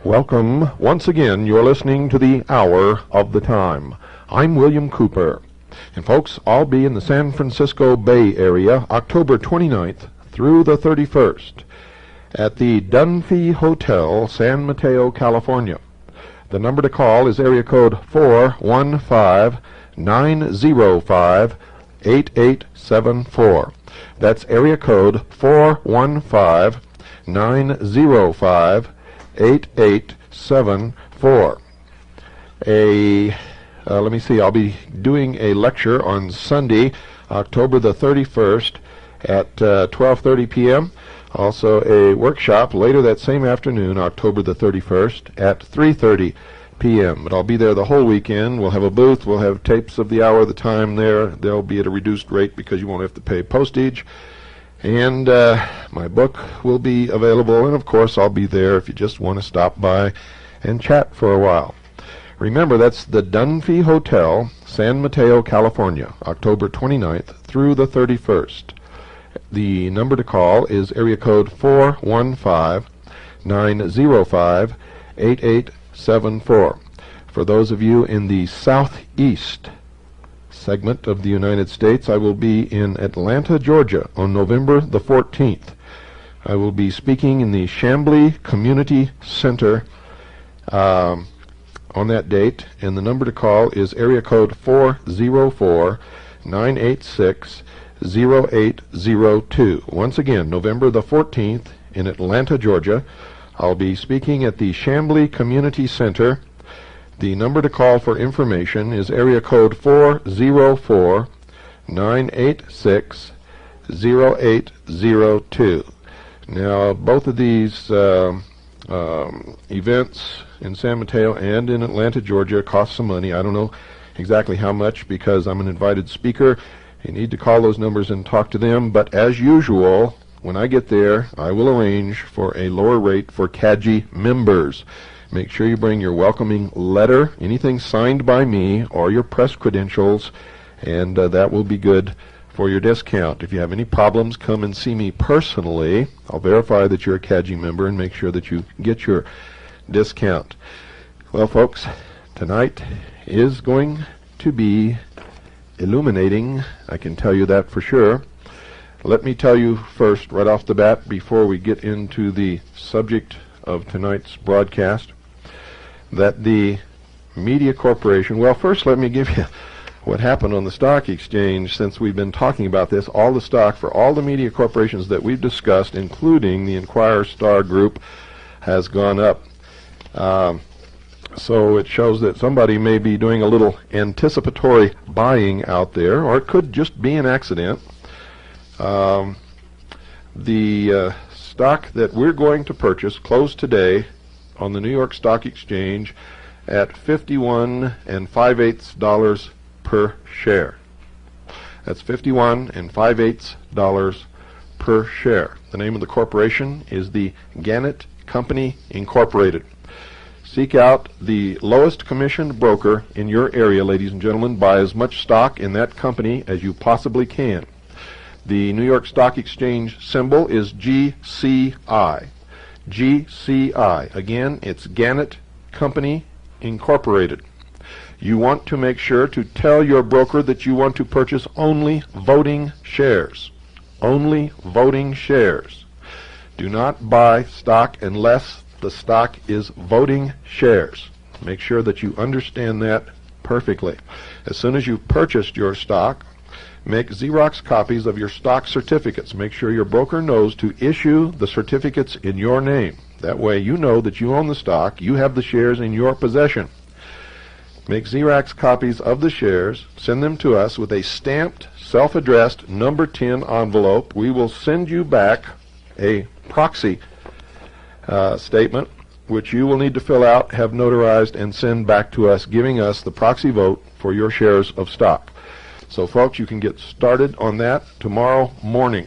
Welcome. Once again, you're listening to the Hour of the Time. I'm William Cooper. And folks, I'll be in the San Francisco Bay Area October 29th through the 31st at the Dunphy Hotel, San Mateo, California. The number to call is area code 415-905-8874. That's area code 415-905-8874. Let me see, I'll be doing a lecture on Sunday, October the 31st at 12:30 p.m. Also a workshop later that same afternoon, October the 31st at 3:30 p.m. But I'll be there the whole weekend. We'll have a booth. We'll have tapes of the Hour of the Time there. They'll be at a reduced rate because you won't have to pay postage. And my book will be available, and of course I'll be there if you just want to stop by and chat for a while. Remember, that's the Dunphy Hotel, San Mateo, California, October 29th through the 31st. The number to call is area code 415-905-8874. For those of you in the southeast segment of the United States, I will be in Atlanta, Georgia on November the 14th. I will be speaking in the Chamblee Community Center on that date, and the number to call is area code 404-986-0802. Once again, November the 14th in Atlanta, Georgia. I'll be speaking at the Chamblee Community Center. The number to call for information is area code 404-986-0802. Now, both of these events in San Mateo and in Atlanta, Georgia cost some money. I don't know exactly how much because I'm an invited speaker. You need to call those numbers and talk to them. But as usual, when I get there, I will arrange for a lower rate for CAGI members. Make sure you bring your welcoming letter, anything signed by me, or your press credentials, and that will be good for your discount. If you have any problems, come and see me personally. I'll verify that you're a CAGI member and make sure that you get your discount. Well, folks, tonight is going to be illuminating. I can tell you that for sure. Let me tell you first, right off the bat, before we get into the subject of tonight's broadcast, that the Media Corporation, well, first let me give you what happened on the stock exchange since we've been talking about this. All the stock for all the media corporations that we've discussed, including the Enquirer Star Group, has gone up. So it shows that somebody may be doing a little anticipatory buying out there, or it could just be an accident. The stock that we're going to purchase closed today on the New York Stock Exchange at 51 5/8 per share. That's 51 5/8 per share. The name of the corporation is the Gannett Company Incorporated. Seek out the lowest commissioned broker in your area, ladies and gentlemen. Buy as much stock in that company as you possibly can. The New York Stock Exchange symbol is GCI. GCI. Again, it's Gannett Company Incorporated. You want to make sure to tell your broker that you want to purchase only voting shares. Only voting shares. Do not buy stock unless the stock is voting shares. Make sure that you understand that perfectly. As soon as you've purchased your stock, Make Xerox copies of your stock certificates. Make sure your broker knows to issue the certificates in your name. That way you know that you own the stock, you have the shares in your possession. Make Xerox copies of the shares, send them to us with a stamped, self-addressed number 10 envelope. We will send you back a proxy statement, which you will need to fill out, have notarized, and send back to us, giving us the proxy vote for your shares of stock. So, folks, you can get started on that tomorrow morning.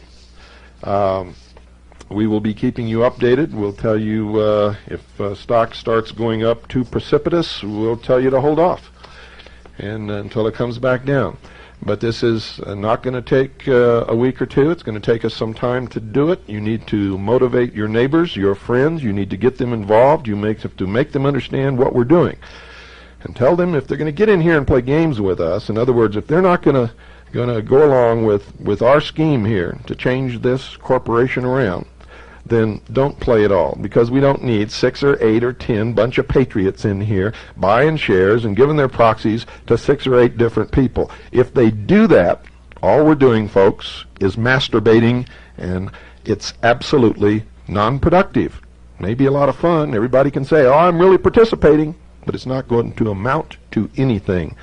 We will be keeping you updated. We'll tell you if stock starts going up too precipitous, we'll tell you to hold off and until it comes back down. But this is not going to take a week or two. It's going to take us some time to do it. You need to motivate your neighbors, your friends. You need to get them involved. You have to make them understand what we're doing. And tell them if they're going to get in here and play games with us, in other words, if they're not going to go along with our scheme here to change this corporation around, then don't play at all, because we don't need 6 or 8 or 10 bunch of patriots in here buying shares and giving their proxies to 6 or 8 different people. If they do that, all we're doing, folks, is masturbating, and it's absolutely non-productive. Maybe a lot of fun. Everybody can say, oh, I'm really participating, but it's not going to amount to anything,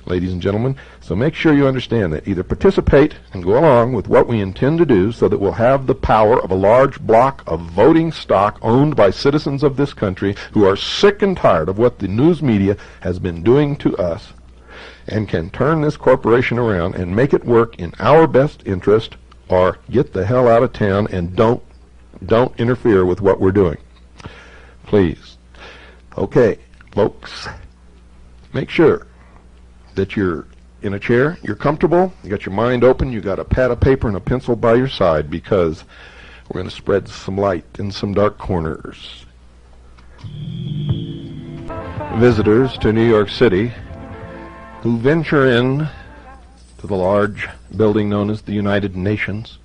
ladies and gentlemen. So make sure you understand that. Either participate and go along with what we intend to do so that we'll have the power of a large block of voting stock owned by citizens of this country who are sick and tired of what the news media has been doing to us, and can turn this corporation around and make it work in our best interest, or get the hell out of town and don't interfere with what we're doing. Please. Okay, folks, make sure that you're in a chair, you're comfortable, you got your mind open, you got a pad of paper and a pencil by your side, because we're going to spread some light in some dark corners. Visitors to New York City who venture in to the large building known as the United Nations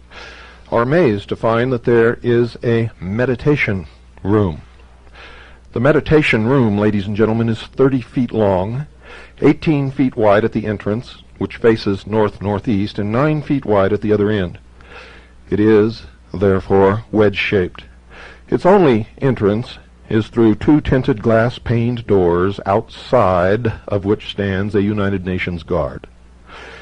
are amazed to find that there is a meditation room. The meditation room, ladies and gentlemen, is 30 feet long, 18 feet wide at the entrance, which faces north-northeast, and 9 feet wide at the other end. It is, therefore, wedge-shaped. Its only entrance is through 2 tinted glass-paned doors, outside of which stands a United Nations guard.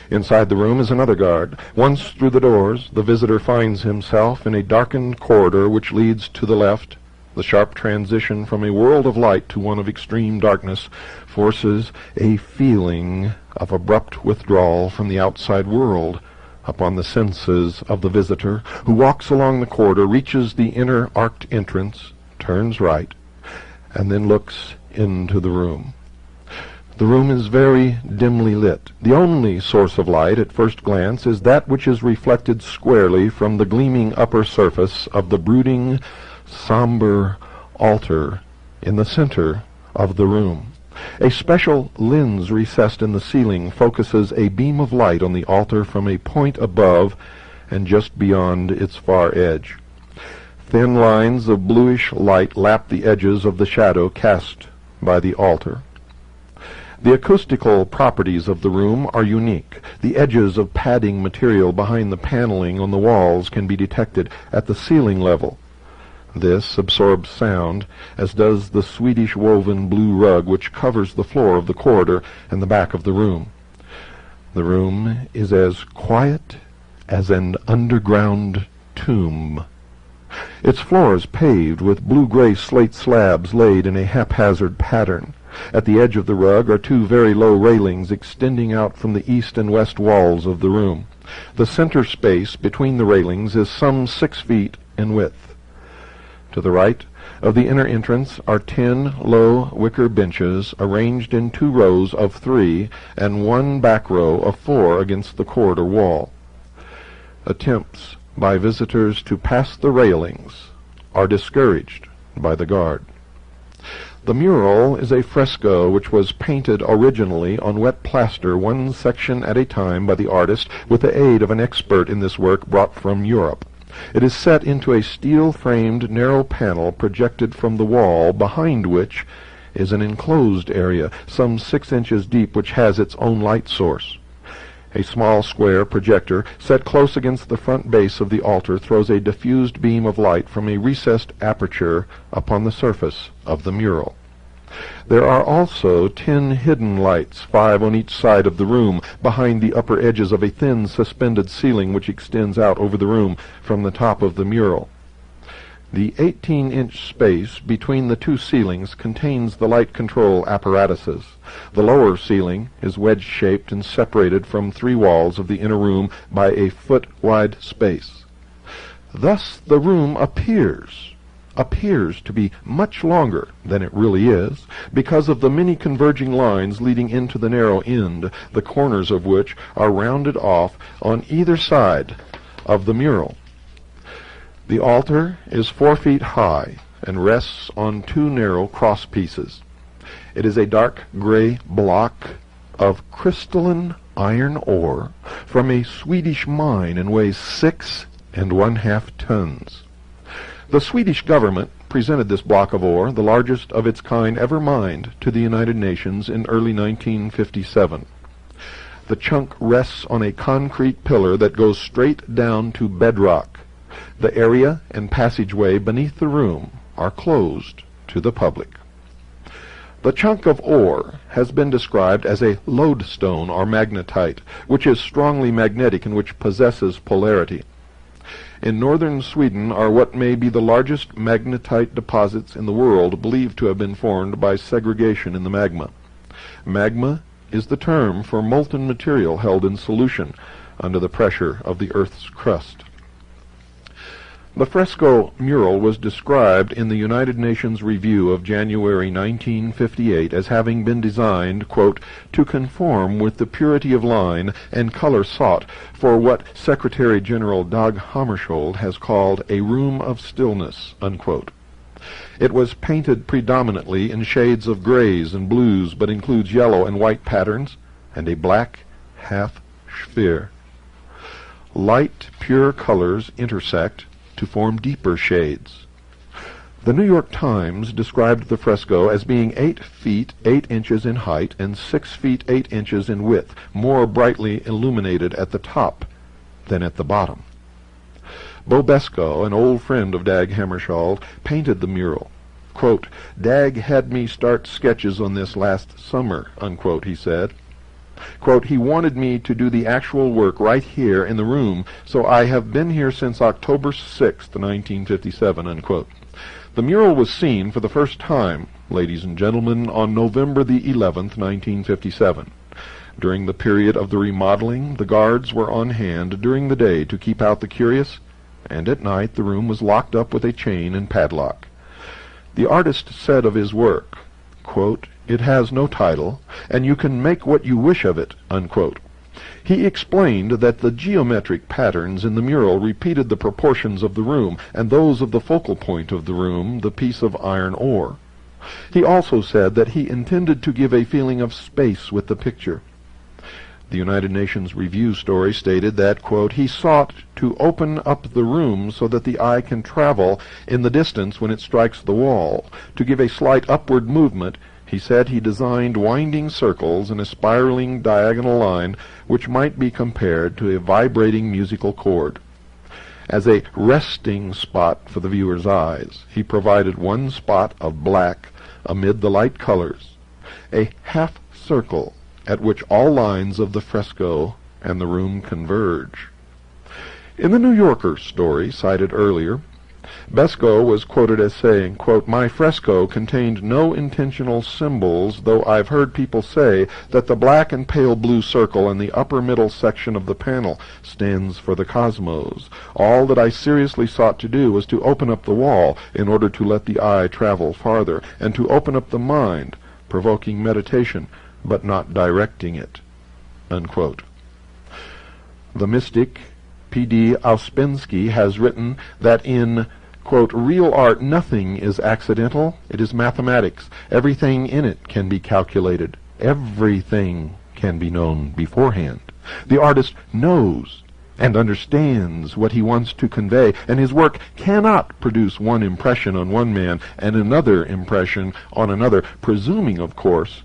Inside the room is another guard. Once through the doors, the visitor finds himself in a darkened corridor which leads to the left. The sharp transition from a world of light to one of extreme darkness forces a feeling of abrupt withdrawal from the outside world upon the senses of the visitor, who walks along the corridor, reaches the inner arched entrance, turns right, and then looks into the room. The room is very dimly lit. The only source of light at first glance is that which is reflected squarely from the gleaming upper surface of the brooding, somber altar in the center of the room. A special lens recessed in the ceiling focuses a beam of light on the altar from a point above and just beyond its far edge. Thin lines of bluish light lap the edges of the shadow cast by the altar. The acoustical properties of the room are unique. The edges of padding material behind the paneling on the walls can be detected at the ceiling level. This absorbs sound, as does the Swedish woven blue rug which covers the floor of the corridor and the back of the room. The room is as quiet as an underground tomb. Its floor is paved with blue-gray slate slabs laid in a haphazard pattern. At the edge of the rug are 2 very low railings extending out from the east and west walls of the room. The center space between the railings is some 6 feet in width. To the right of the inner entrance are 10 low wicker benches arranged in 2 rows of 3 and 1 back row of 4 against the corridor wall. Attempts by visitors to pass the railings are discouraged by the guard. The mural is a fresco which was painted originally on wet plaster, 1 section at a time, by the artist with the aid of an expert in this work brought from Europe. It is set into a steel-framed narrow panel projected from the wall, behind which is an enclosed area some 6 inches deep which has its own light source. A small square projector set close against the front base of the altar throws a diffused beam of light from a recessed aperture upon the surface of the mural. There are also 10 hidden lights, 5 on each side of the room, behind the upper edges of a thin suspended ceiling which extends out over the room from the top of the mural. The 18-inch space between the two ceilings contains the light control apparatuses. The lower ceiling is wedge-shaped and separated from 3 walls of the inner room by a foot-wide space. Thus the room appears to be much longer than it really is, because of the many converging lines leading into the narrow end, the corners of which are rounded off on either side of the mural. The altar is 4 feet high and rests on 2 narrow cross pieces. It is a dark gray block of crystalline iron ore from a Swedish mine and weighs 6 1/2 tons. The Swedish government presented this block of ore, the largest of its kind ever mined, to the United Nations in early 1957. The chunk rests on a concrete pillar that goes straight down to bedrock. The area and passageway beneath the room are closed to the public. The chunk of ore has been described as a lodestone or magnetite, which is strongly magnetic and which possesses polarity. In northern Sweden are what may be the largest magnetite deposits in the world, believed to have been formed by segregation in the magma. Magma is the term for molten material held in solution under the pressure of the Earth's crust. The fresco mural was described in the United Nations Review of January 1958 as having been designed, quote, to conform with the purity of line and color sought for what Secretary General Dag Hammarskjöld has called a room of stillness, unquote. It was painted predominantly in shades of grays and blues, but includes yellow and white patterns and a black half sphere. Light, pure colors intersect to form deeper shades. The New York Times described the fresco as being 8 feet 8 inches in height and 6 feet 8 inches in width, more brightly illuminated at the top than at the bottom. Bo Beskow, an old friend of Dag Hammarskjöld, painted the mural. Quote, Dag had me start sketches on this last summer, unquote, he said. Quote, he wanted me to do the actual work right here in the room, so I have been here since October 6th, 1957, unquote. The mural was seen for the first time, ladies and gentlemen, on November the 11th, 1957. During the period of the remodeling, the guards were on hand during the day to keep out the curious, and at night the room was locked up with a chain and padlock. The artist said of his work, quote, it has no title, and you can make what you wish of it, unquote. He explained that the geometric patterns in the mural repeated the proportions of the room, and those of the focal point of the room, the piece of iron ore. He also said that he intended to give a feeling of space with the picture. The United Nations Review story stated that, quote, he sought to open up the room so that the eye can travel in the distance when it strikes the wall. To give a slight upward movement, he said he designed winding circles in a spiraling diagonal line which might be compared to a vibrating musical chord. As a resting spot for the viewer's eyes, he provided one spot of black amid the light colors, a half circle at which all lines of the fresco and the room converge. In the New Yorker story cited earlier, Beskow was quoted as saying, quote, my fresco contained no intentional symbols, though I've heard people say that the black and pale blue circle in the upper middle section of the panel stands for the cosmos. All that I seriously sought to do was to open up the wall in order to let the eye travel farther, and to open up the mind, provoking meditation, but not directing it, unquote. The mystic P.D. Ouspensky has written that in, quote, real art nothing is accidental, it is mathematics. Everything in it can be calculated. Everything can be known beforehand. The artist knows and understands what he wants to convey, and his work cannot produce one impression on one man and another impression on another, presuming, of course,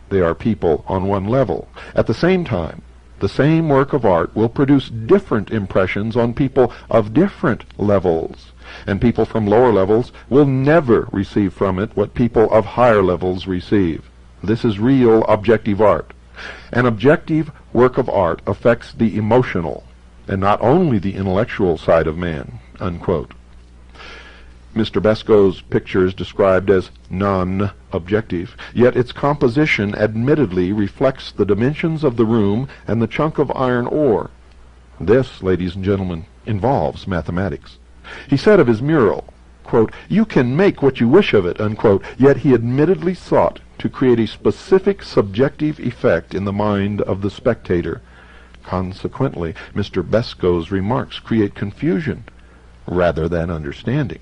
they are people on one level. At the same time, The same work of art will produce different impressions on people of different levels, and people from lower levels will never receive from it what people of higher levels receive. This is real objective art. An objective work of art affects the emotional and not only the intellectual side of man," unquote. Mr. Besko's picture is described as non-objective, yet its composition admittedly reflects the dimensions of the room and the chunk of iron ore. This, ladies and gentlemen, involves mathematics. He said of his mural, quote, "You can make what you wish of it," unquote, yet he admittedly sought to create a specific subjective effect in the mind of the spectator. Consequently, Mr. Besko's remarks create confusion rather than understanding.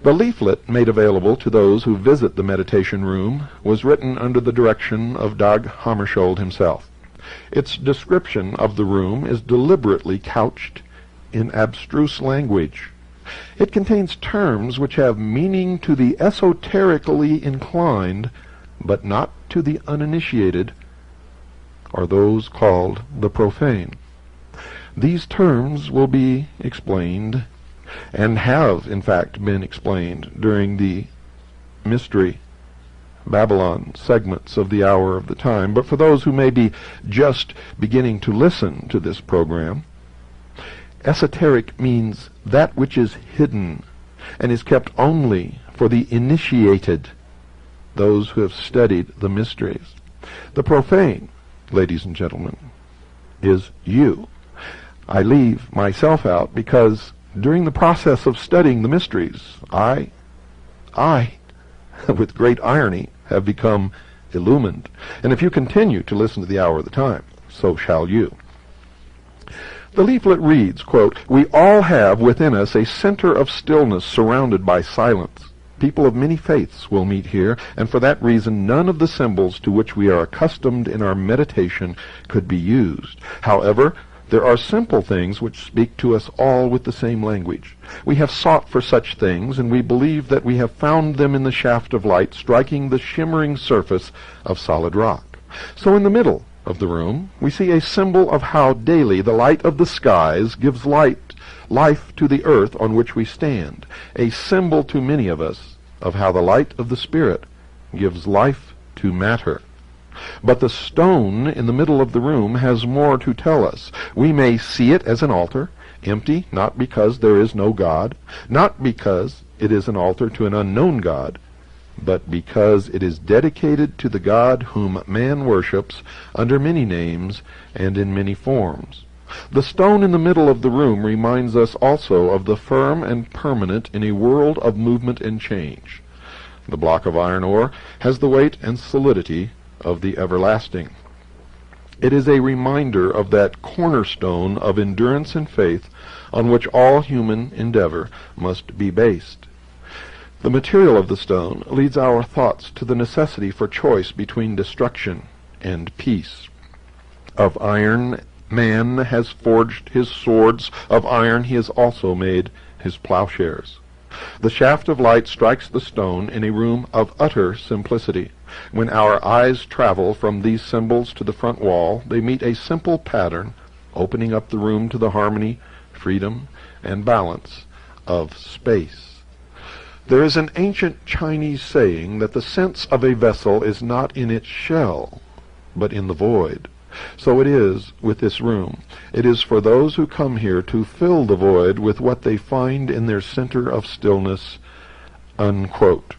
The leaflet made available to those who visit the meditation room was written under the direction of Dag Hammarskjöld himself. Its description of the room is deliberately couched in abstruse language. It contains terms which have meaning to the esoterically inclined, but not to the uninitiated, or those called the profane. These terms will be explained, and have in fact been explained, during the Mystery Babylon segments of the Hour of the Time. But for those who may be just beginning to listen to this program, esoteric means that which is hidden and is kept only for the initiated, those who have studied the mysteries. The profane, ladies and gentlemen, is you. I leave myself out because during the process of studying the mysteries, I, with great irony, have become illumined. And if you continue to listen to the Hour of the Time, so shall you. The leaflet reads, quote, "We all have within us a center of stillness surrounded by silence. People of many faiths will meet here, and for that reason none of the symbols to which we are accustomed in our meditation could be used. However, there are simple things which speak to us all with the same language. We have sought for such things, and we believe that we have found them in the shaft of light striking the shimmering surface of solid rock. So in the middle of the room we see a symbol of how daily the light of the skies gives life to the earth on which we stand, a symbol to many of us of how the light of the Spirit gives life to matter. But the stone in the middle of the room has more to tell us. We may see it as an altar, empty, not because there is no God, not because it is an altar to an unknown God, but because it is dedicated to the God whom man worships under many names and in many forms. The stone in the middle of the room reminds us also of the firm and permanent in a world of movement and change. The block of iron ore has the weight and solidity of the everlasting. It is a reminder of that cornerstone of endurance and faith on which all human endeavor must be based. The material of the stone leads our thoughts to the necessity for choice between destruction and peace. Of iron man has forged his swords, of iron he has also made his plowshares. The shaft of light strikes the stone in a room of utter simplicity. When our eyes travel from these symbols to the front wall, they meet a simple pattern, opening up the room to the harmony, freedom, and balance of space. There is an ancient Chinese saying that the sense of a vessel is not in its shell, but in the void. So it is with this room. It is for those who come here to fill the void with what they find in their center of stillness," unquote.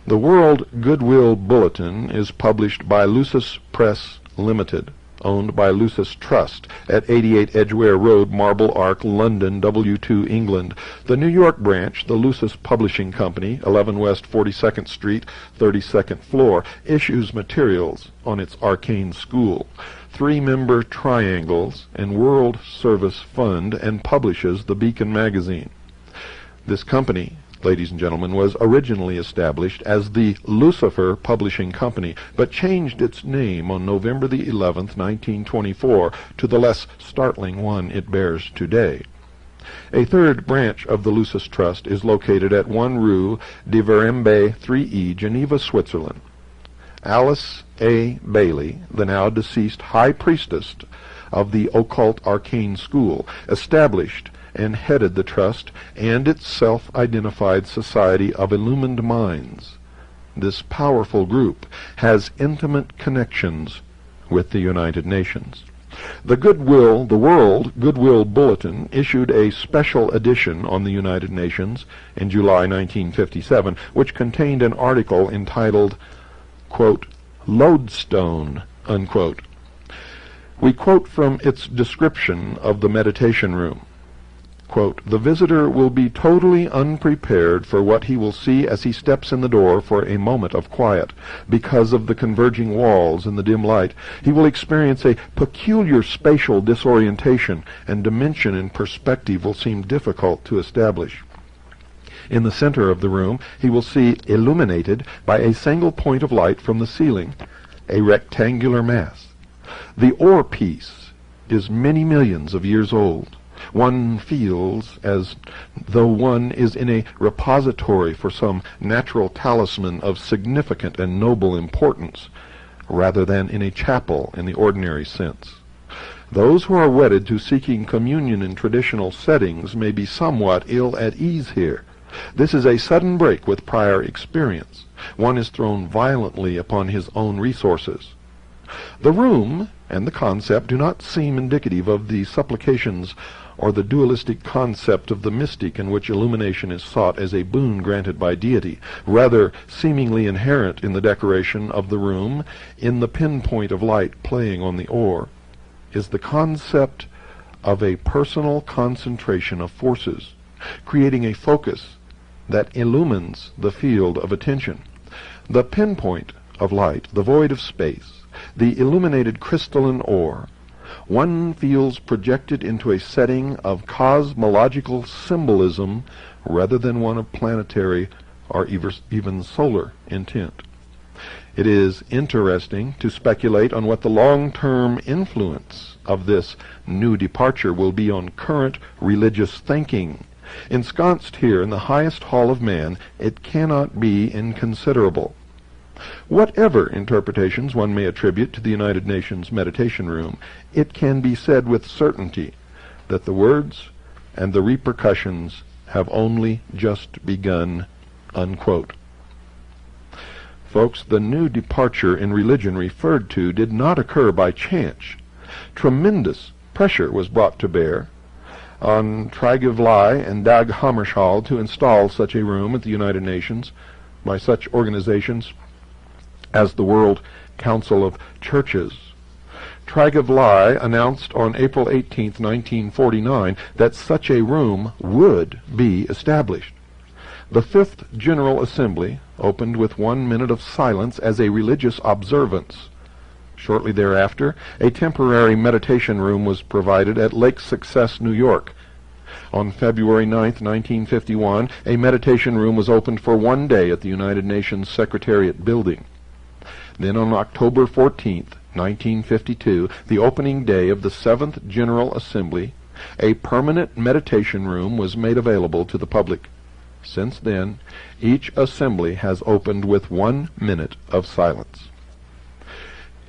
The World Goodwill Bulletin is published by Lucis Press Limited, owned by Lucis Trust, at 88 Edgware Road, Marble Arch, London, W2, England. The New York branch, the Lucis Publishing Company, 11 West 42nd Street, 32nd floor, issues materials on its Arcane School, 3-member triangles, and World Service Fund, and publishes the Beacon magazine. This company, ladies and gentlemen, was originally established as the Lucifer Publishing Company, but changed its name on November the 11th, 1924, to the less startling one it bears today. A third branch of the Lucis Trust is located at 1 Rue de Verembe 3E, Geneva, Switzerland. Alice A. Bailey, the now deceased high priestess of the occult arcane school, established and headed the trust and its self-identified Society of Illumined Minds. This powerful group has intimate connections with the United Nations. The World Goodwill Bulletin issued a special edition on the United Nations in July 1957, which contained an article entitled, quote, "Lodestone," unquote. We quote from its description of the meditation room. Quote, "The visitor will be totally unprepared for what he will see as he steps in the door for a moment of quiet. Because of the converging walls and the dim light, he will experience a peculiar spatial disorientation, and dimension and perspective will seem difficult to establish. In the center of the room, he will see, illuminated by a single point of light from the ceiling, a rectangular mass. The ore piece is many millions of years old. One feels as though one is in a repository for some natural talisman of significant and noble importance, rather than in a chapel in the ordinary sense. Those who are wedded to seeking communion in traditional settings may be somewhat ill at ease here. This is a sudden break with prior experience. One is thrown violently upon his own resources. The room and the concept do not seem indicative of the supplications or the dualistic concept of the mystic in which illumination is sought as a boon granted by deity. Rather, seemingly inherent in the decoration of the room, in the pinpoint of light playing on the ore, is the concept of a personal concentration of forces, creating a focus that illumines the field of attention. The pinpoint of light, the void of space, the illuminated crystalline ore, one feels projected into a setting of cosmological symbolism rather than one of planetary or even solar intent. It is interesting to speculate on what the long-term influence of this new departure will be on current religious thinking. Ensconced here in the highest hall of man, it cannot be inconsiderable. Whatever interpretations one may attribute to the United Nations Meditation Room, it can be said with certainty that the words and the repercussions have only just begun, unquote. Folks, the new departure in religion referred to did not occur by chance. Tremendous pressure was brought to bear on Trygve Lie and Dag Hammarskjöld to install such a room at the United Nations by such organizations as the World Council of Churches. Trygve Lie announced on April 18, 1949, that such a room would be established. The Fifth General Assembly opened with 1 minute of silence as a religious observance. Shortly thereafter, a temporary meditation room was provided at Lake Success, New York. On February 9, 1951, a meditation room was opened for 1 day at the United Nations Secretariat building. Then on October 14, 1952, the opening day of the Seventh General Assembly, a permanent meditation room was made available to the public. Since then, each assembly has opened with 1 minute of silence.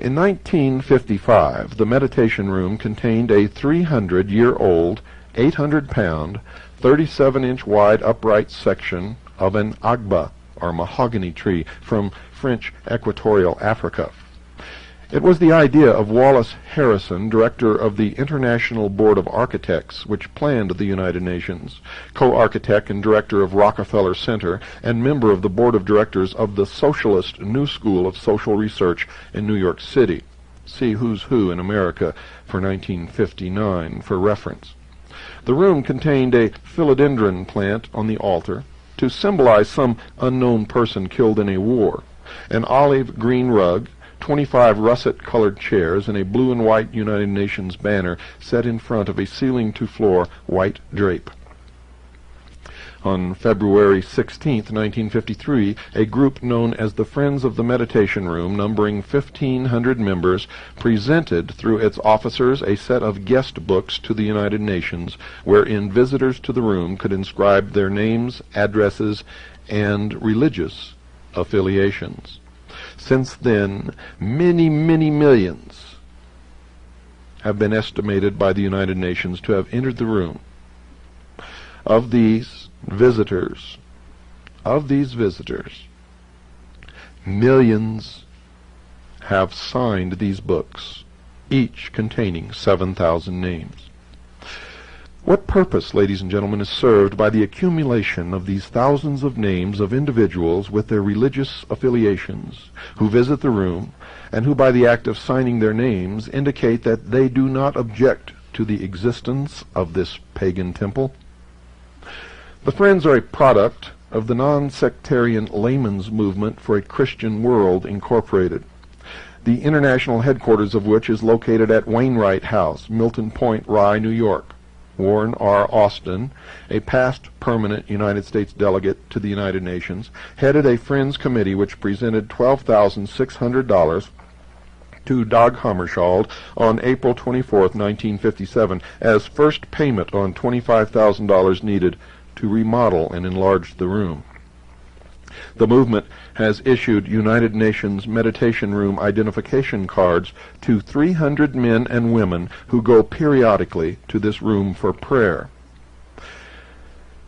In 1955, the meditation room contained a 300-year-old, 800-pound, 37-inch wide upright section of an agba, or mahogany tree, from French Equatorial Africa. It was the idea of Wallace Harrison, director of the International Board of Architects, which planned the United Nations, co-architect and director of Rockefeller Center, and member of the board of directors of the Socialist New School of Social Research in New York City. See Who's Who in America for 1959 for reference. The room contained a philodendron plant on the altar to symbolize some unknown person killed in a war, an olive green rug, 25 russet-colored chairs, and a blue and white United Nations banner set in front of a ceiling-to-floor white drape. On February 16, 1953, a group known as the Friends of the Meditation Room, numbering 1,500 members, presented through its officers a set of guest books to the United Nations, wherein visitors to the room could inscribe their names, addresses, and religious affiliations. Since then, many, many millions have been estimated by the United Nations to have entered the room. Of these visitors, millions have signed these books, each containing 7,000 names. What purpose, ladies and gentlemen, is served by the accumulation of these thousands of names of individuals with their religious affiliations who visit the room and who by the act of signing their names indicate that they do not object to the existence of this pagan temple? The Friends are a product of the non-sectarian Laymen's Movement for a Christian World, Incorporated, the international headquarters of which is located at Wainwright House, Milton Point, Rye, New York. Warren R. Austin, a past permanent United States delegate to the United Nations, headed a Friends committee which presented $12,600 to Dag Hammarskjöld on April 24, 1957, as first payment on $25,000 needed to remodel and enlarge the room. The movement has issued United Nations meditation room identification cards to 300 men and women who go periodically to this room for prayer.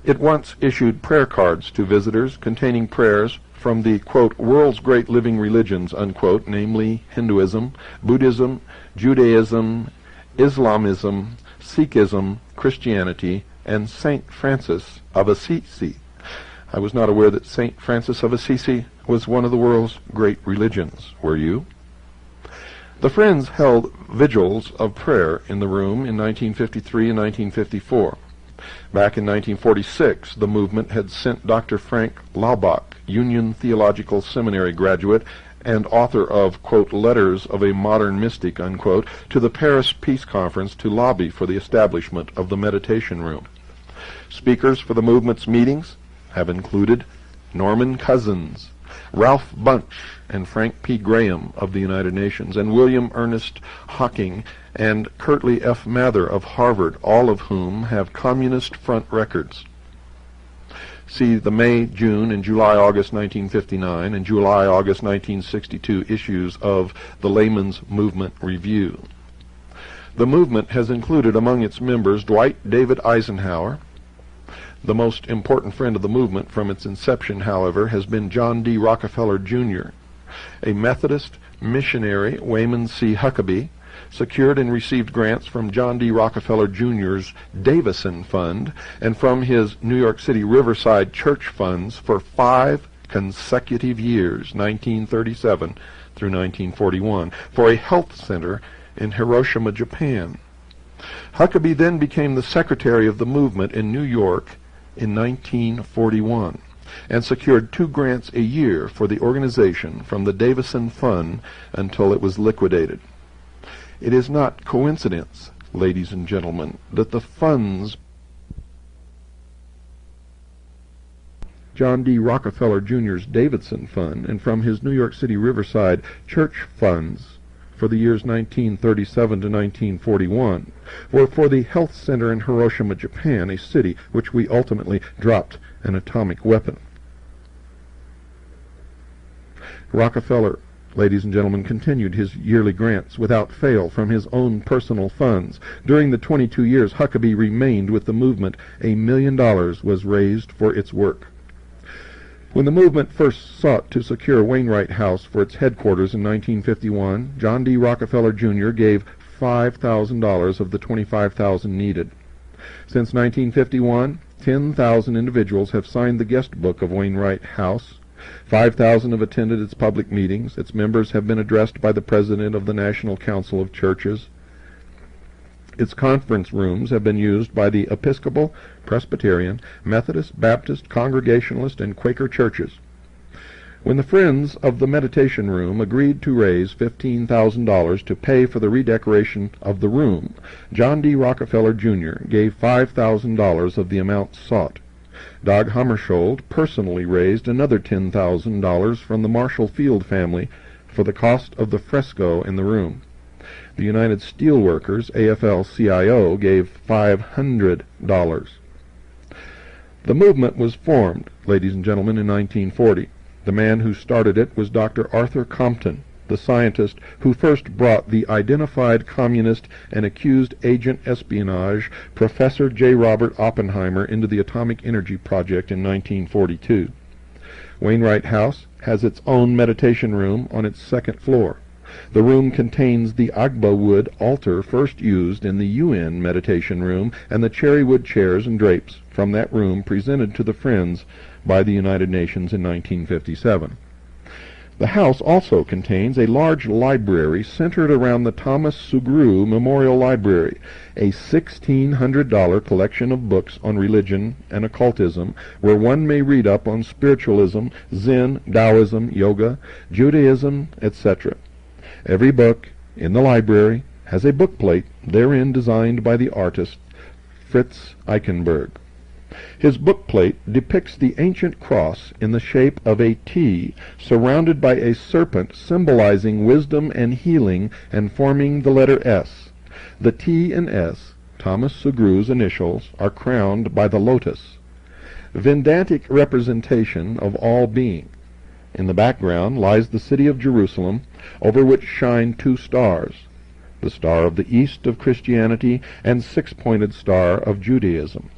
It once issued prayer cards to visitors containing prayers from the, quote, world's great living religions, unquote, namely Hinduism, Buddhism, Judaism, Islamism, Sikhism, Christianity, and St. Francis of Assisi. I was not aware that St. Francis of Assisi was one of the world's great religions. Were you? The Friends held vigils of prayer in the room in 1953 and 1954. Back in 1946, the movement had sent Dr. Frank Laubach, Union Theological Seminary graduate and author of, quote, Letters of a Modern Mystic, unquote, to the Paris Peace Conference to lobby for the establishment of the meditation room. Speakers for the movement's meetings have included Norman Cousins, Ralph Bunche, and Frank P. Graham of the United Nations, and William Ernest Hocking and Curtly F. Mather of Harvard, all of whom have Communist Front records. See the May, June, and July-August 1959 and July-August 1962 issues of the Laymen's Movement Review. The movement has included among its members Dwight David Eisenhower. The most important friend of the movement from its inception, however, has been John D. Rockefeller, Jr., a Methodist missionary, Wayman C. Huckabee, secured and received grants from John D. Rockefeller, Jr.'s Davison Fund and from his New York City Riverside Church funds for 5 consecutive years, 1937 through 1941, for a health center in Hiroshima, Japan. Huckabee then became the secretary of the movement in New York in 1941 and secured 2 grants a year for the organization from the Davison Fund until it was liquidated. It is not coincidence, ladies and gentlemen, that the funds John D. Rockefeller Jr.'s Davidson Fund and from his New York City Riverside Church funds for the years 1937 to 1941 were for the health center in Hiroshima, Japan, a city which we ultimately dropped an atomic weapon. Rockefeller, ladies and gentlemen, continued his yearly grants without fail from his own personal funds. During the 22 years Huckabee remained with the movement, $1 million was raised for its work. When the movement first sought to secure Wainwright House for its headquarters in 1951, John D. Rockefeller Jr. gave $5,000 of the $25,000 needed. Since 1951, 10,000 individuals have signed the guest book of Wainwright House. 5,000 have attended its public meetings. Its members have been addressed by the President of the National Council of Churches. Its conference rooms have been used by the Episcopal, Presbyterian, Methodist, Baptist, Congregationalist, and Quaker churches. When the Friends of the Meditation Room agreed to raise $15,000 to pay for the redecoration of the room, John D. Rockefeller, Jr. gave $5,000 of the amount sought. Dag Hammarskjöld personally raised another $10,000 from the Marshall Field family for the cost of the fresco in the room. The United Steelworkers, AFL-CIO, gave $500. The movement was formed, ladies and gentlemen, in 1940. The man who started it was Dr. Arthur Compton, the scientist who first brought the identified communist and accused agent espionage Professor J. Robert Oppenheimer into the Atomic Energy Project in 1942. Wainwright House has its own meditation room on its second floor. The room contains the Agba wood altar first used in the UN meditation room and the cherry wood chairs and drapes from that room presented to the Friends by the United Nations in 1957. The house also contains a large library centered around the Thomas Sugrue Memorial Library, a $1,600 collection of books on religion and occultism, where one may read up on spiritualism, Zen, Taoism, yoga, Judaism, etc. Every book in the library has a bookplate therein designed by the artist Fritz Eichenberg. His bookplate depicts the ancient cross in the shape of a T surrounded by a serpent symbolizing wisdom and healing and forming the letter S. The T and S, Thomas Sugrue's initials, are crowned by the lotus, Vedantic representation of all being. In the background lies the city of Jerusalem, over which shine two stars, the star of the east of Christianity and six-pointed star of Judaism.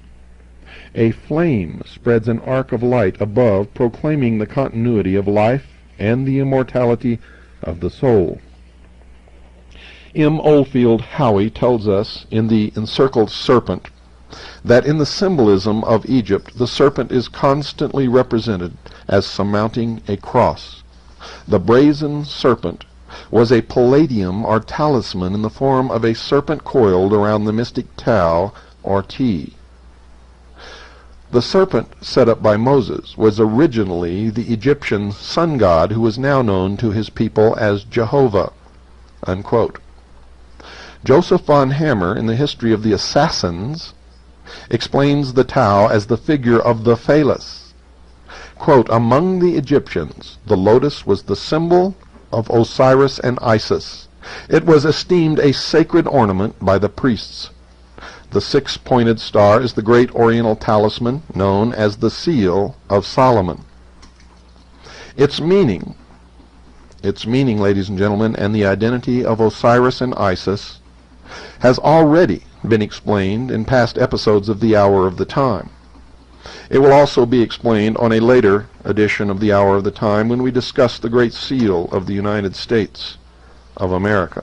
A flame spreads an arc of light above, proclaiming the continuity of life and the immortality of the soul. M. Oldfield Howey tells us in The Encircled Serpent that in the symbolism of Egypt the serpent is constantly represented as surmounting a cross. The brazen serpent was a palladium or talisman in the form of a serpent coiled around the mystic Tau or T. The serpent set up by Moses was originally the Egyptian sun god who was now known to his people as Jehovah." Unquote. Joseph von Hammer, in the History of the Assassins, explains the Tau as the figure of the phallus. Quote, "Among the Egyptians, the lotus was the symbol of Osiris and Isis. It was esteemed a sacred ornament by the priests. The six-pointed star is the great oriental talisman known as the Seal of Solomon." Its meaning, ladies and gentlemen, and the identity of Osiris and Isis has already been explained in past episodes of the Hour of the Time. It will also be explained on a later edition of the Hour of the Time when we discuss the Great Seal of the United States of America.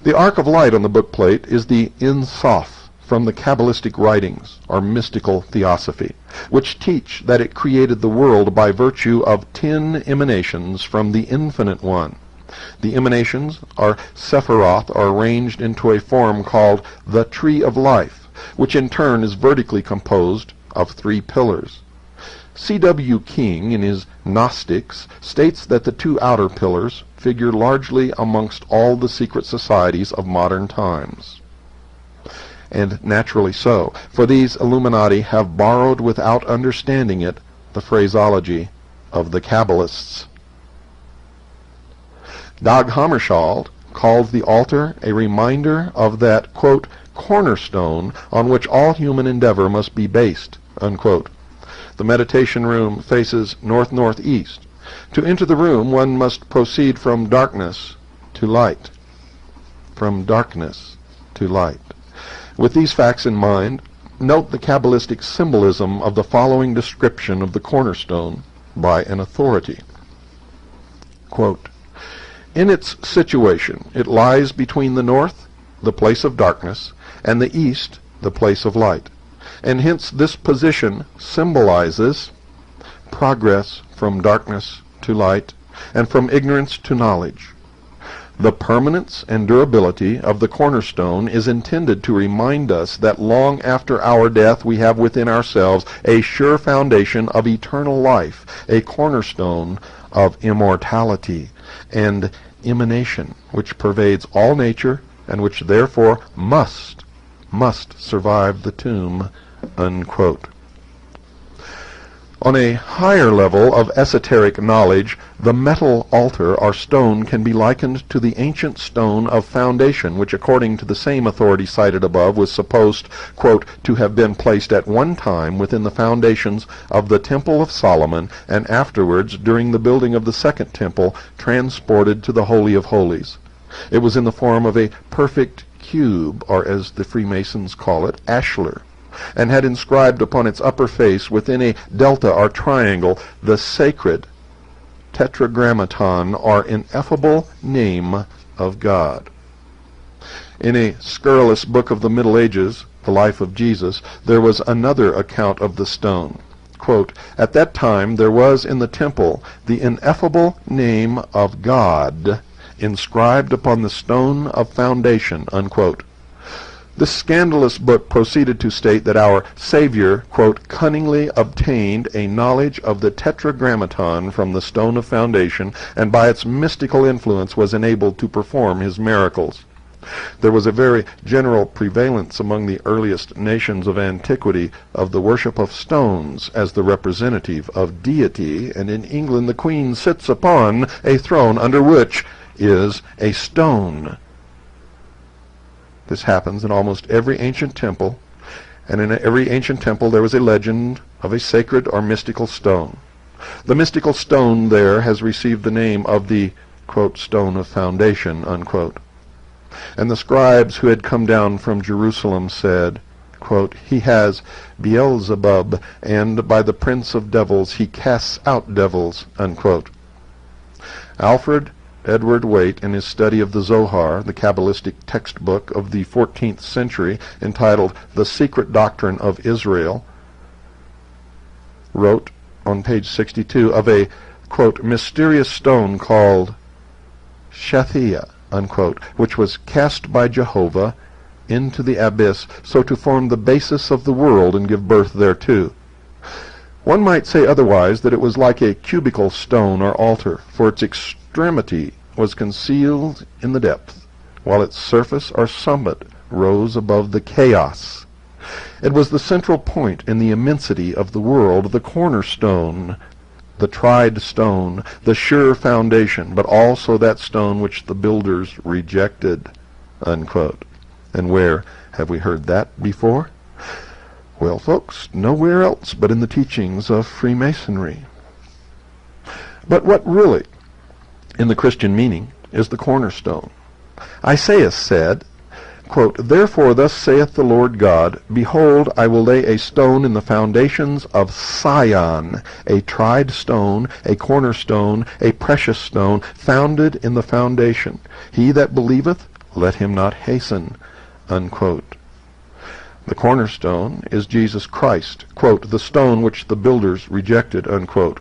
The arc of light on the bookplate is the Ein Sof from the Kabbalistic writings, or mystical theosophy, which teach that it created the world by virtue of 10 emanations from the Infinite One. The emanations, or Sephiroth, are arranged into a form called the Tree of Life, which in turn is vertically composed of 3 pillars. C.W. King, in his Gnostics, states that the 2 outer pillars figure largely amongst all the secret societies of modern times. And naturally so, for these Illuminati have borrowed without understanding it the phraseology of the Kabbalists. Dag Hammarskjöld calls the altar a reminder of that, quote, "cornerstone on which all human endeavor must be based," unquote. The meditation room faces north-northeast. To enter the room, one must proceed from darkness to light. From darkness to light. With these facts in mind, note the Kabbalistic symbolism of the following description of the cornerstone by an authority. Quote, "In its situation, it lies between the north, the place of darkness, and the east, the place of light, and hence this position symbolizes progress from darkness to light, and from ignorance to knowledge. The permanence and durability of the cornerstone is intended to remind us that long after our death we have within ourselves a sure foundation of eternal life, a cornerstone of immortality and emanation, which pervades all nature and which therefore must survive the tomb," unquote. On a higher level of esoteric knowledge, the metal altar or stone can be likened to the ancient stone of foundation, which according to the same authority cited above was supposed, quote, to have been placed at one time within the foundations of the Temple of Solomon, and afterwards, during the building of the second temple, transported to the Holy of Holies. It was in the form of a perfect cube, or as the Freemasons call it, ashlar, and had inscribed upon its upper face within a delta or triangle the sacred tetragrammaton or ineffable name of God. In a scurrilous book of the Middle Ages, The Life of Jesus, there was another account of the stone. Quote, at that time there was in the temple the ineffable name of God inscribed upon the stone of foundation, unquote. This scandalous book proceeded to state that our Savior, quote, cunningly obtained a knowledge of the tetragrammaton from the stone of foundation, and by its mystical influence was enabled to perform his miracles. There was a very general prevalence among the earliest nations of antiquity of the worship of stones as the representative of deity, and in England the Queen sits upon a throne under which is a stone. This happens in almost every ancient temple, and in every ancient temple there was a legend of a sacred or mystical stone. The mystical stone there has received the name of the, quote, stone of foundation, unquote. And the scribes who had come down from Jerusalem said, quote, he has Beelzebub, and by the prince of devils he casts out devils, unquote. Alfred Edward Waite, in his study of the Zohar, the Kabbalistic textbook of the 14th century, entitled The Secret Doctrine of Israel, wrote on page 62 of a, quote, mysterious stone called Shathia, unquote, which was cast by Jehovah into the abyss, so to form the basis of the world and give birth thereto. One might say otherwise, that it was like a cubical stone or altar, for its extremity was concealed in the depth, while its surface or summit rose above the chaos. It was the central point in the immensity of the world, the cornerstone, the tried stone, the sure foundation, but also that stone which the builders rejected, unquote. And where have we heard that before? Well, folks, nowhere else but in the teachings of Freemasonry. But what really, in the Christian meaning, is the cornerstone? Isaiah said, quote, therefore thus saith the Lord God, behold, I will lay a stone in the foundations of Sion, a tried stone, a cornerstone, a precious stone, founded in the foundation. He that believeth, let him not hasten, unquote. The cornerstone is Jesus Christ, quote, the stone which the builders rejected, unquote.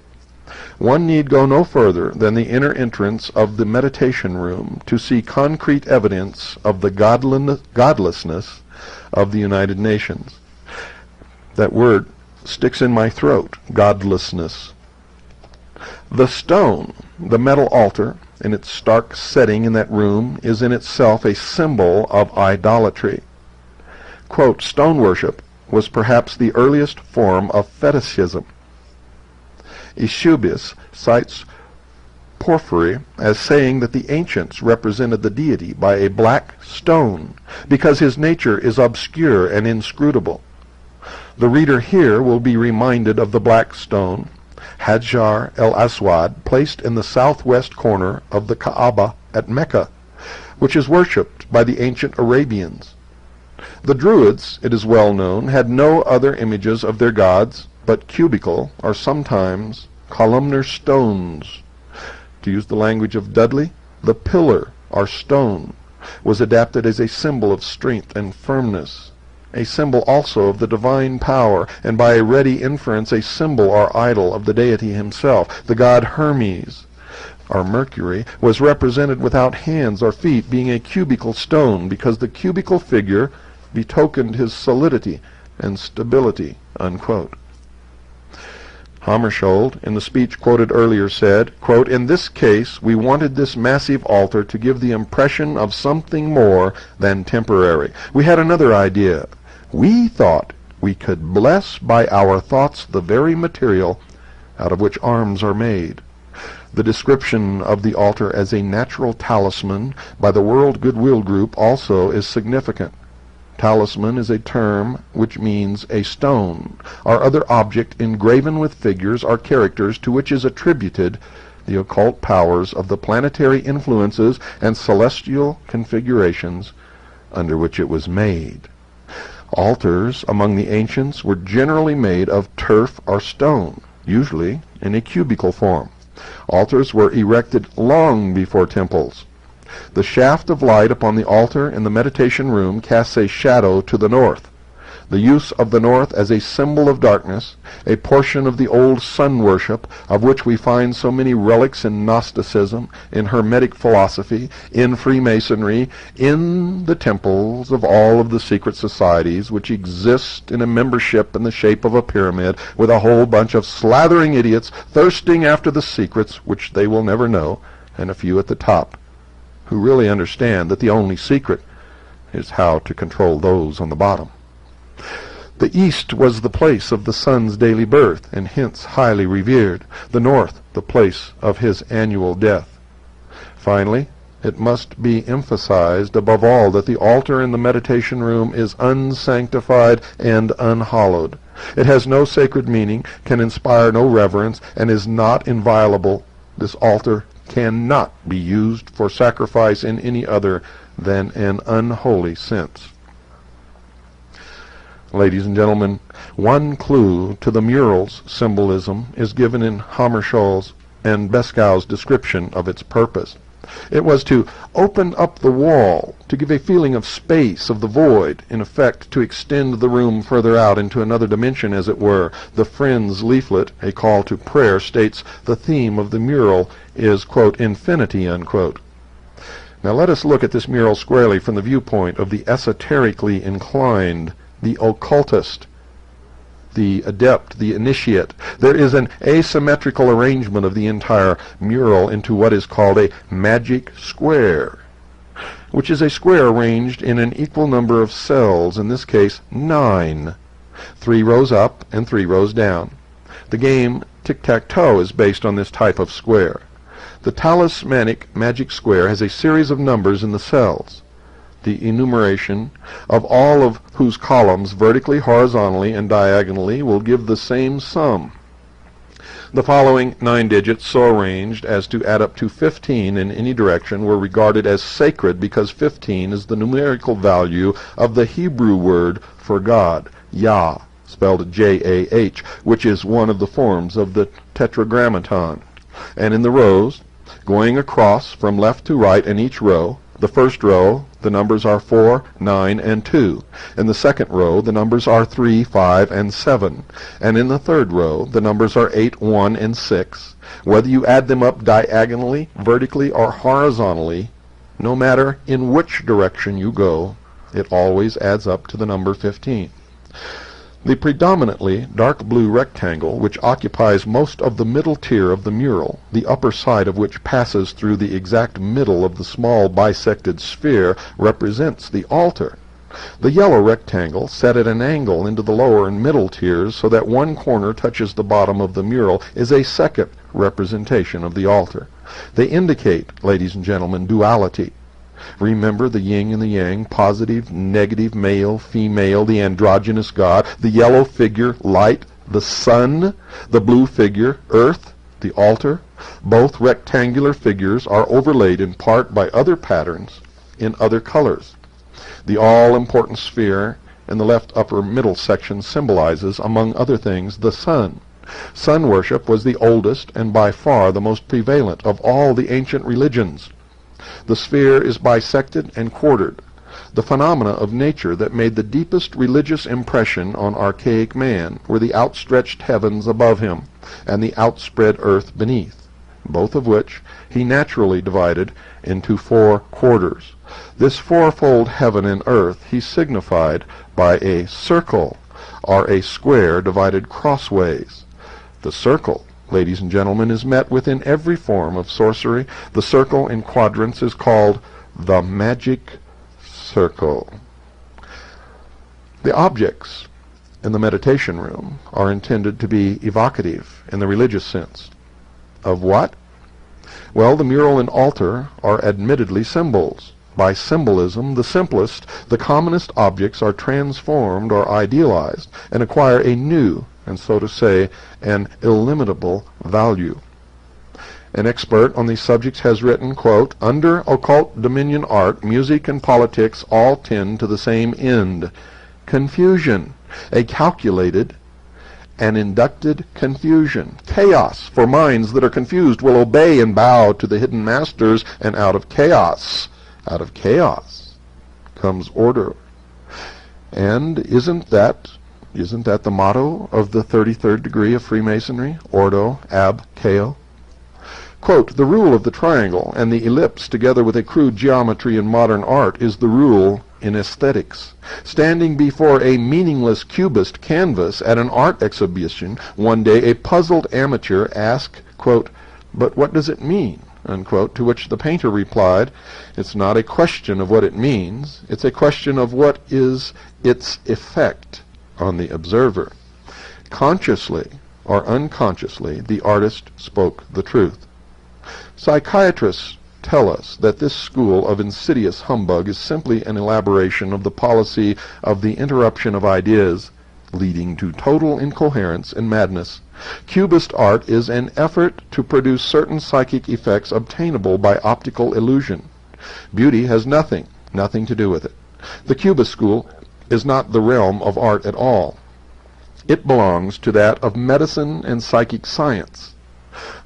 One need go no further than the inner entrance of the meditation room to see concrete evidence of the godlessness of the United Nations. That word sticks in my throat, godlessness. The stone, the metal altar, in its stark setting in that room, is in itself a symbol of idolatry. Quote, stone worship was perhaps the earliest form of fetishism. Eusebius cites Porphyry as saying that the ancients represented the deity by a black stone, because his nature is obscure and inscrutable. The reader here will be reminded of the black stone, Hajar el-Aswad, placed in the southwest corner of the Kaaba at Mecca, which is worshipped by the ancient Arabians. The Druids, it is well known, had no other images of their gods but cubical or sometimes columnar stones. To use the language of Dudley, the pillar or stone was adapted as a symbol of strength and firmness, a symbol also of the divine power, and by a ready inference a symbol or idol of the deity himself. The god Hermes, or Mercury, was represented without hands or feet, being a cubical stone, because the cubical figure betokened his solidity and stability, unquote. Hammarskjöld, in the speech quoted earlier, said, quote, in this case we wanted this massive altar to give the impression of something more than temporary. We had another idea. We thought we could bless by our thoughts the very material out of which arms are made. The description of the altar as a natural talisman by the World Goodwill Group also is significant. Talisman is a term which means a stone or other object engraven with figures or characters to which is attributed the occult powers of the planetary influences and celestial configurations under which it was made. Altars among the ancients were generally made of turf or stone, usually in a cubical form. Altars were erected long before temples. The shaft of light upon the altar in the meditation room casts a shadow to the north. The use of the north as a symbol of darkness, a portion of the old sun worship, of which we find so many relics in Gnosticism, in Hermetic philosophy, in Freemasonry, in the temples of all of the secret societies which exist in a membership in the shape of a pyramid, with a whole bunch of slathering idiots thirsting after the secrets which they will never know, and a few at the top who really understand that the only secret is how to control those on the bottom. The east was the place of the sun's daily birth, and hence highly revered. The north, the place of his annual death. Finally, it must be emphasized above all that the altar in the meditation room is unsanctified and unhallowed. It has no sacred meaning, can inspire no reverence, and is not inviolable. This altar cannot be used for sacrifice in any other than an unholy sense. Ladies and gentlemen, one clue to the mural's symbolism is given in Hammarskjöld's and Beskow's description of its purpose. It was to open up the wall, to give a feeling of space, of the void, in effect to extend the room further out into another dimension, as it were. The Friends leaflet, a call to prayer, states the theme of the mural is, quote, infinity, unquote. Now let us look at this mural squarely from the viewpoint of the esoterically inclined, the occultist, the adept, the initiate. There is an asymmetrical arrangement of the entire mural into what is called a magic square, which is a square arranged in an equal number of cells, in this case 9, 3 rows up and 3 rows down. The game tic-tac-toe is based on this type of square. The talismanic magic square has a series of numbers in the cells, the enumeration of all of whose columns vertically, horizontally, and diagonally will give the same sum. The following 9 digits, so arranged as to add up to 15 in any direction, were regarded as sacred because 15 is the numerical value of the Hebrew word for God, Yah, spelled J-A-H, which is one of the forms of the Tetragrammaton. And in the rows, going across from left to right in each row, the first row, the numbers are 4, 9, and 2. In the second row, the numbers are 3, 5, and 7. And in the third row, the numbers are 8, 1, and 6. Whether you add them up diagonally, vertically, or horizontally, no matter in which direction you go, it always adds up to the number 15. The predominantly dark blue rectangle, which occupies most of the middle tier of the mural, the upper side of which passes through the exact middle of the small bisected sphere, represents the altar. The yellow rectangle, set at an angle into the lower and middle tiers so that one corner touches the bottom of the mural, is a second representation of the altar. They indicate, ladies and gentlemen, duality. Remember the yin and the yang, positive, negative, male, female, the androgynous God, the yellow figure, light, the sun, the blue figure, earth, the altar. Both rectangular figures are overlaid in part by other patterns in other colors. The all-important sphere in the left upper middle section symbolizes, among other things, the sun. Sun worship was the oldest and by far the most prevalent of all the ancient religions. The sphere is bisected and quartered, the phenomena of nature that made the deepest religious impression on archaic man were the outstretched heavens above him and the outspread earth beneath, both of which he naturally divided into 4 quarters. This fourfold heaven and earth he signified by a circle or a square divided crossways. The circle, ladies and gentlemen, is met with in every form of sorcery. The circle in quadrants is called the magic circle. The objects and the meditation room are intended to be evocative in the religious sense. Of what? Well, the mural and altar are admittedly symbols. By symbolism, the simplest, the commonest objects are transformed or idealized and acquire a new, and so to say, an illimitable value. An expert on these subjects has written, quote, "Under occult dominion art, music and politics all tend to the same end, confusion, a calculated and inducted confusion, chaos, for minds that are confused will obey and bow to the hidden masters, and out of chaos comes order." And isn't that the motto of the 33rd degree of Freemasonry? Ordo ab chao. Quote, "The rule of the triangle and the ellipse, together with a crude geometry in modern art, is the rule in aesthetics. Standing before a meaningless cubist canvas at an art exhibition, one day a puzzled amateur asked, quote, 'But what does it mean?' Unquote, to which the painter replied, 'It's not a question of what it means, it's a question of what is its effect on the observer.' Consciously or unconsciously, the artist spoke the truth. Psychiatrists tell us that this school of insidious humbug is simply an elaboration of the policy of the interruption of ideas, leading to total incoherence and madness. Cubist art is an effort to produce certain psychic effects obtainable by optical illusion. Beauty has nothing to do with it. The Cubist school is not the realm of art at all. It belongs to that of medicine and psychic science.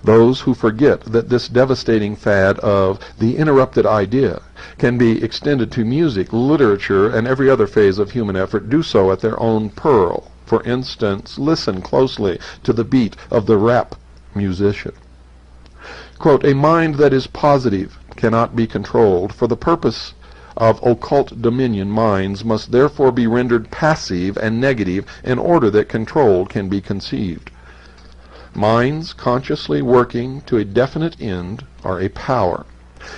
Those who forget that this devastating fad of the interrupted idea can be extended to music, literature, and every other phase of human effort do so at their own peril. For instance, listen closely to the beat of the rap musician. Quote, "A mind that is positive cannot be controlled. For the purpose of occult dominion, minds must therefore be rendered passive and negative in order that control can be conceived. Minds consciously working to a definite end are a power,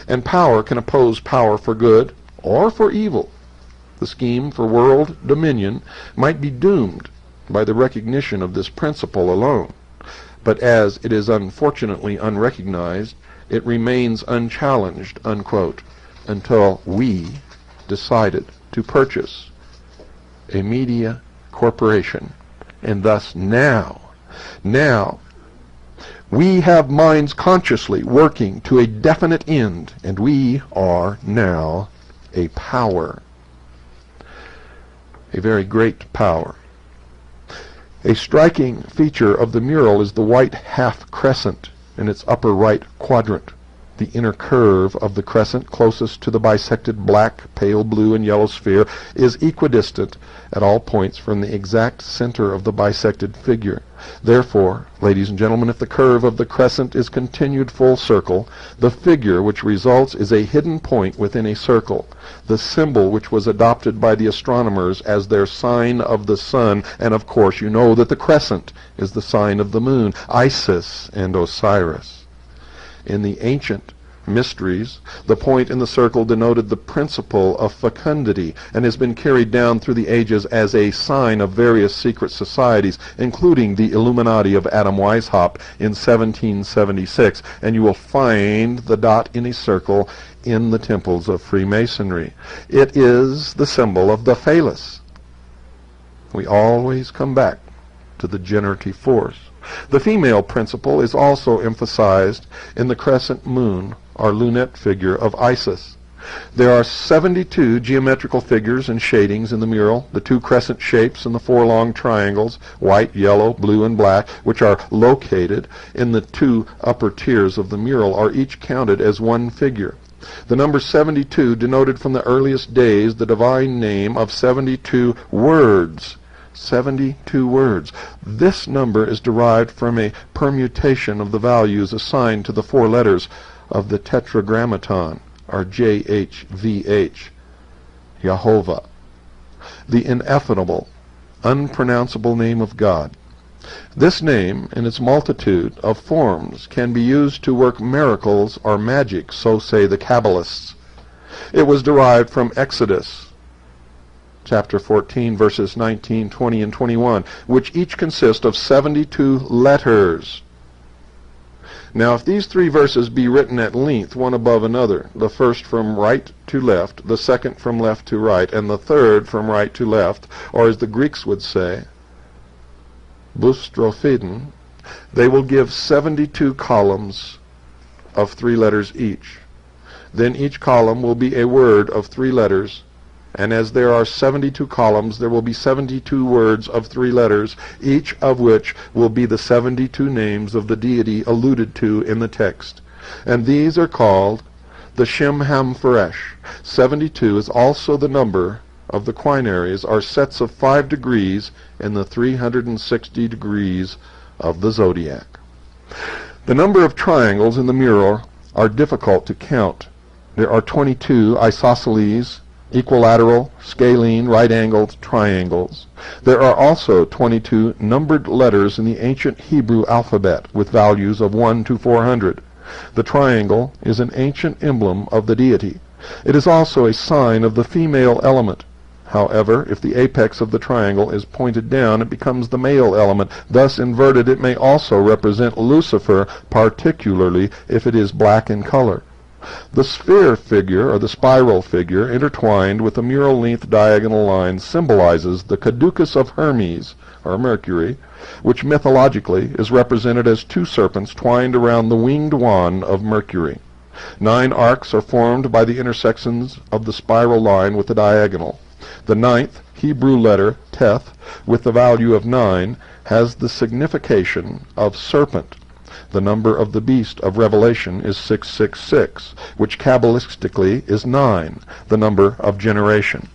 and power can oppose power for good or for evil. The scheme for world dominion might be doomed by the recognition of this principle alone, but as it is unfortunately unrecognized, it remains unchallenged," unquote, until we decided to purchase a media corporation. And thus now, we have minds consciously working to a definite end, and we are now a power. A very great power. A striking feature of the mural is the white half crescent in its upper right quadrant. The inner curve of the crescent closest to the bisected black, pale blue, and yellow sphere is equidistant at all points from the exact center of the bisected figure. Therefore, ladies and gentlemen, if the curve of the crescent is continued full circle, the figure which results is a hidden point within a circle, the symbol which was adopted by the astronomers as their sign of the sun, and of course you know that the crescent is the sign of the moon, Isis and Osiris. In the ancient mysteries, the point in the circle denoted the principle of fecundity, and has been carried down through the ages as a sign of various secret societies, including the Illuminati of Adam Weishaupt in 1776, and you will find the dot in a circle in the temples of Freemasonry. It is the symbol of the phallus. We always come back to the generative force. The female principle is also emphasized in the crescent moon, or lunette figure of Isis. There are 72 geometrical figures and shadings in the mural. The 2 crescent shapes and the 4 long triangles, white, yellow, blue, and black, which are located in the 2 upper tiers of the mural, are each counted as one figure. The number 72 denoted from the earliest days the divine name of 72 words. 72 words. This number is derived from a permutation of the values assigned to the 4 letters of the Tetragrammaton, or JHVH, Jehovah, the ineffable, unpronounceable name of God. This name, in its multitude of forms, can be used to work miracles or magic, so say the Kabbalists. It was derived from Exodus chapter 14, verses 19, 20, and 21, which each consist of 72 letters. Now, if these three verses be written at length, one above another, the first from right to left, the second from left to right, and the third from right to left, or as the Greeks would say, boustrophedon, they will give 72 columns of 3 letters each. Then each column will be a word of 3 letters, and as there are 72 columns, there will be 72 words of 3 letters, each of which will be the 72 names of the deity alluded to in the text. And these are called the Shem Ham Pharesh. 72 is also the number of the quinaries, or sets of 5 degrees in the 360 degrees of the zodiac. The number of triangles in the mural are difficult to count. There are 22 isosceles, equilateral, scalene, right-angled triangles. There are also 22 numbered letters in the ancient Hebrew alphabet with values of 1 to 400. The triangle is an ancient emblem of the deity. It is also a sign of the female element. However, if the apex of the triangle is pointed down, it becomes the male element. Thus, inverted, it may also represent Lucifer, particularly if it is black in color. The sphere figure, or the spiral figure, intertwined with the mural-length diagonal line, symbolizes the caducus of Hermes, or Mercury, which mythologically is represented as 2 serpents twined around the winged wand of Mercury. 9 arcs are formed by the intersections of the spiral line with the diagonal. The 9th Hebrew letter, Teth, with the value of 9, has the signification of serpent. The number of the beast of Revelation is 666, which Kabbalistically is 9, the number of generation.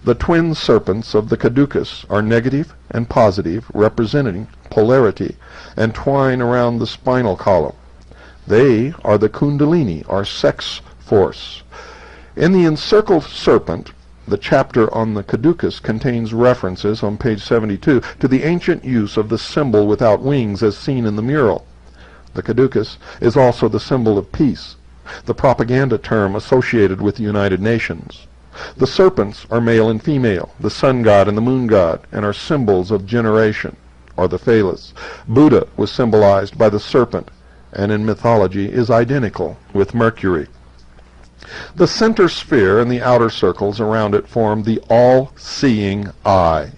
The twin serpents of the caducus are negative and positive, representing polarity, and twine around the spinal column. They are the kundalini, or sex force. In the encircled serpent, the chapter on the caducus contains references on page 72 to the ancient use of the symbol without wings as seen in the mural. The caducus is also the symbol of peace, the propaganda term associated with the United Nations. The serpents are male and female, the sun god and the moon god, and are symbols of generation, or the phallus. Buddha was symbolized by the serpent, and in mythology is identical with Mercury. The center sphere and the outer circles around it form the all-seeing eye.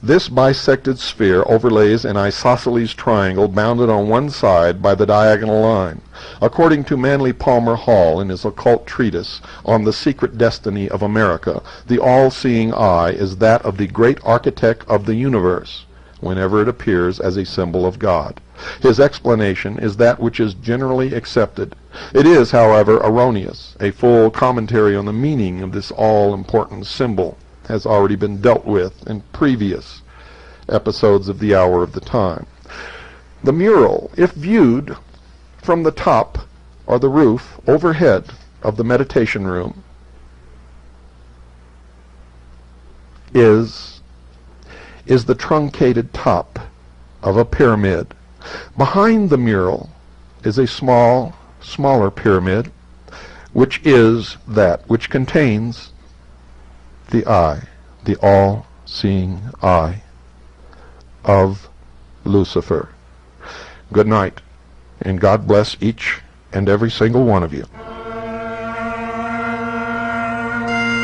This bisected sphere overlays an isosceles triangle bounded on one side by the diagonal line. According to Manly Palmer Hall in his occult treatise on the secret destiny of America, the all-seeing eye is that of the great architect of the universe, whenever it appears as a symbol of God. His explanation is that which is generally accepted. It is, however, erroneous. A full commentary on the meaning of this all-important symbol has already been dealt with in previous episodes of the Hour of the Time. The mural, if viewed from the top or the roof overhead of the meditation room, is the truncated top of a pyramid. Behind the mural is a smaller pyramid, which is that which contains the eye, the all-seeing eye of Lucifer. Good night, and God bless each and every single one of you.